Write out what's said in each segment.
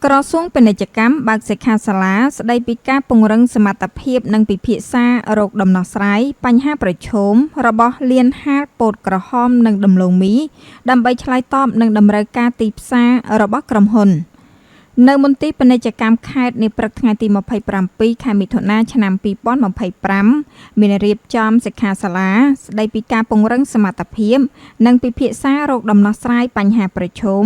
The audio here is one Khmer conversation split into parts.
ក្រសួងពាណិជ្ជកម្មបើកសិក្ខាសាលាស្ដីពីការពង្រឹងសមត្ថភាពនិងពិភាក្សារោគដំណោះស្រាយបញ្ហាប្រឈមរបស់លានហាលពោតក្រហមនិងដំឡូងមីដើម្បីឆ្លើយតបនឹងតម្រូវការទីផ្សាររបស់ក្រុមហ៊ុននៅមន្ទីរពាណិជ្ជកម្មខេត្តនាព្រឹកថ្ងៃទី27 ខែមិថុនាឆ្នាំ2025មានរៀបចំសិក្ខាសាលាស្ដីពីការពង្រឹងសមត្ថភាពនិងពិភាក្សារោគដំណោះស្រាយបញ្ហាប្រឈម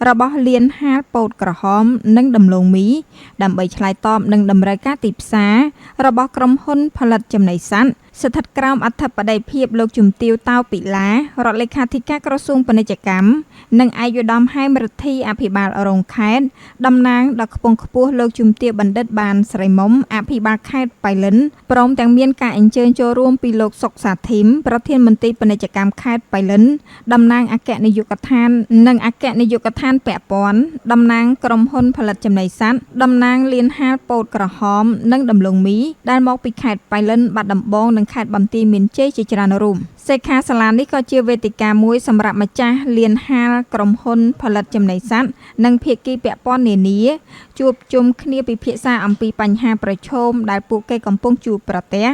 របស់លានហាលពោតក្រហមនិងដំឡូងមីដើម្បីឆ្លើយតបនឹងតម្រូវការទីផ្សាររបស់ក្រុមហ៊ុនផលិតចំណីសត្វស្ថិតក្រោមអធិបតីភាពលោកជំទាវ តោពិឡារដ្ឋលេខាធិការក្រសួងពាណិជ្ជកម្មនិងឯកឧត្តមហែមរិទ្ធីអភិបាលរងខេត្តតំណាងដល់ខ្ពង់ខ្ពស់លោកជំទាវបណ្ឌិតបានស្រីមុំអភិបាលខេត្តបៃលិនព្រមទាំងមានការអញ្ជើញចូលរួមពីលោកសុកសាធីមប្រធានមន្ទីរពាណិជ្ជកម្មខេត្តបៃលិនតំណាងអគ្គនាយកដ្ឋាននិងអគ្គនាយកដ្ឋានពាក់ព័ន្ធតំណាងក្រុមហ៊ុនផលិតចំណីសត្វតំណាងលានហាលពោតក្រហមនិងដំឡូងមីដែលមកពីខេត្តបៃលិនបាត់ដំបងនិងខេត្តបន្ទាយមានជ័យជាច្រើនរួមសិក្ខាសាលានេះក៏ជាវេទិកាមួយសម្រាប់ម្ចាស់លានហាលក្រុមហ៊ុនផលិតចំណីសត្វនិងភាគីពាក់ព័ន្ធនានាជួបជុំគ្នាពិភាក្សាអំពីបញ្ហាប្រឈមដែលពួកគេកំពុងជួបប្រទះ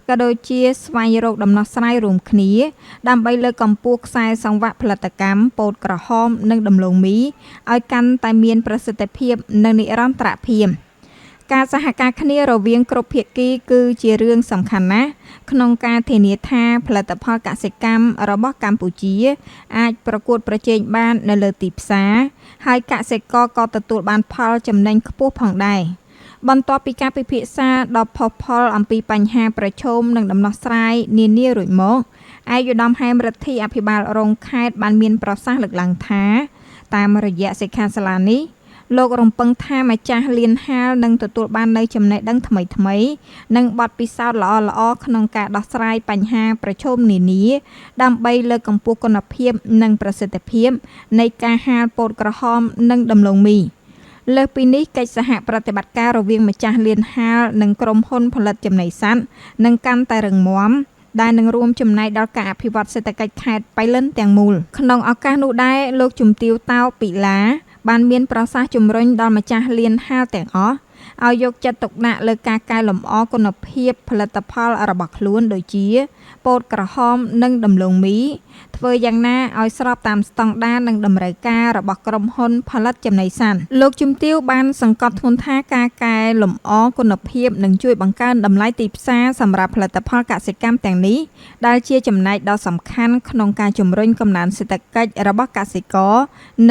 ក៏ដូចជាស្វែងរកដំណោះស្រាយរួមគ្នាដើម្បីលើកកម្ពស់ខ្សែសង្វាក់ផលិតកម្មពោតក្រហមនិងដំឡូងមីឲ្យកាន់តែមានប្រសិទ្ធភាពនិងនិរន្តរភាពការសហការគ្នារវាងគ្រប់ភាគីគឺជារឿងសំខាន់ណាស់ក្នុងការធានាថាផលិតផលកសិកម្មរបស់កម្ពុជាអាចប្រកួតប្រជែងបាននៅលើទីផ្សារហើយកសិករក៏ទទួលបានផលចំណេញខ្ពស់ផងដែរបន្ទាប់ពីការពិភាក្សាដ៏ផុសផុលអំពីបញ្ហាប្រឈមនិងដំណោះស្រាយនានារួចមកឯកឧត្តមហែមរិទ្ធីអភិបាលរងខេត្តបានមានប្រសាសន៍លើកឡើងថាតាមរយៈសិក្ខាសាលានេះលោករំពឹងថាម្ចាស់លានហាលនឹងទទួលបាននូវចំណេះដឹងថ្មីៗនិងបទពិសោធន៍ល្អៗក្នុងការដោះស្រាយបញ្ហាប្រឈមនានាដើម្បីលើកកម្ពស់គុណភាពនិងប្រសិទ្ធភាពនៃការហាលពោតក្រហមនិងដំឡូងមីលើសពីនេះកិច្ចសហប្រតិបត្តិការរវាងម្ចាស់លានហាលនិងក្រុមហ៊ុនផលិតចំណីសត្វនឹងកាន់តែរឹងមាំដែលនឹងរួមចំណែកដល់ការអភិវឌ្ឍសេដ្ឋកិច្ចខេត្តបៃលិនទាំងមូលក្នុងឱកាសនោះដែរលោកជំទាវ តោពិឡាបានមានប្រសាសន៍ជំរុញដល់ម្ចាស់លានហាលទាំងអស់ឲ្យយកចិត្តទុកដាក់លើការកែលម្អគុណភាពផលិតផលរបស់ខ្លួនដូចជាពោតក្រហមនិងដំឡូងមីធ្វើយ៉ាងណាឲ្យស្របតាមស្តង់ដារនិងតម្រូវការរបស់ក្រុមហ៊ុនផលិតចំណីសត្វលោកជំទាវបានសង្កត់ធ្ងន់ថាការកែលម្អគុណភាពនឹងជួយបង្កើនតម្លៃទីផ្សារសម្រាប់ផលិតផលកសិកម្មទាំងនេះដែលជាចំណែកដ៏សំខាន់ក្នុងការជំរុញកំណើនសេដ្ឋកិច្ចរបស់កសិករ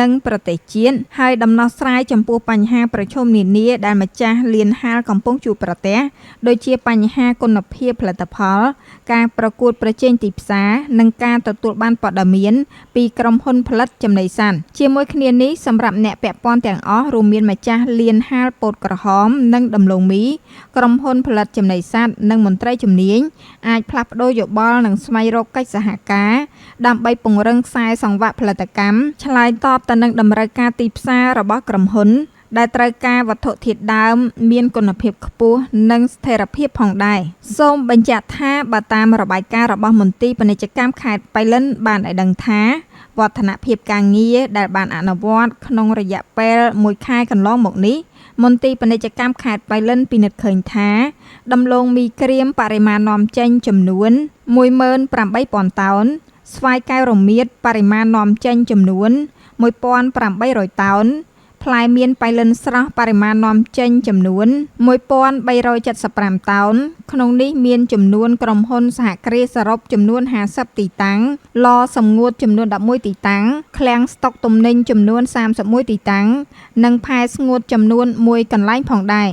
និងប្រទេសជាតិហើយដំណោះស្រាយចំពោះបញ្ហាប្រឈមនានាដែលម្ចាស់លានហាលកំពុងជួបប្រទះដូចជាបញ្ហាគុណភាពផលិតផលការប្រកួតប្រជែងទីផ្សារនិងការទទួលបានព័ត៌មានពីក្រុមហ៊ុនផលិតចំណីសត្វជាមួយគ្នានេះសម្រាប់អ្នកពាក់ព័ន្ធទាំងអស់រួមមានម្ចាស់លានហាលពោតក្រហមនិងដំឡូងមីក្រុមហ៊ុនផលិតចំណីសត្វនិងមន្ត្រីជំនាញអាចផ្លាស់ប្តូរយោបល់និងស្វែងរកកិច្ចសហការដើម្បីពង្រឹងខ្សែសង្វាក់ផលិតកម្មឆ្លើយតបទៅនឹងតម្រូវការទីផ្សាររបស់ក្រុមហ៊ុនដែលត្រូវការវត្ថុធាតុដើមមានគុណភាពខ្ពស់និងស្ថិរភាពផងដែរសូមបញ្ជាក់ថាបើតាមរបាយការណ៍របស់មន្ទីរពាណិជ្ជកម្មខេត្តបៃលិនបានឲ្យដឹងថាវឌ្ឍនភាពការងារដែលបានអនុវត្តក្នុងរយៈពេល1ខែកន្លងមកនេះមន្ទីរពាណិជ្ជកម្មខេត្តបៃលិនពិនិត្យឃើញថាដំឡូងមីក្រៀមបរិមាណនាំចេញចំនួន 18,000 តោនស្វាយកែវរមៀតបរិមាណនាំចេញចំនួន 1,800 តោនផ្លែមៀនបៃលិនស្រស់បរិមាណនាំចេញចំនួន 1,375 តោនក្នុងនេះមានចំនួនក្រុមហ៊ុនសហគ្រាសសរុបចំនួន50ទីតាំងឡសម្ងួតចំនួន11ទីតាំងឃ្លាំងស្តុកទំនិញចំនួន31ទីតាំងនិងផែស្ងួតចំនួន1កន្លែងផងដែរ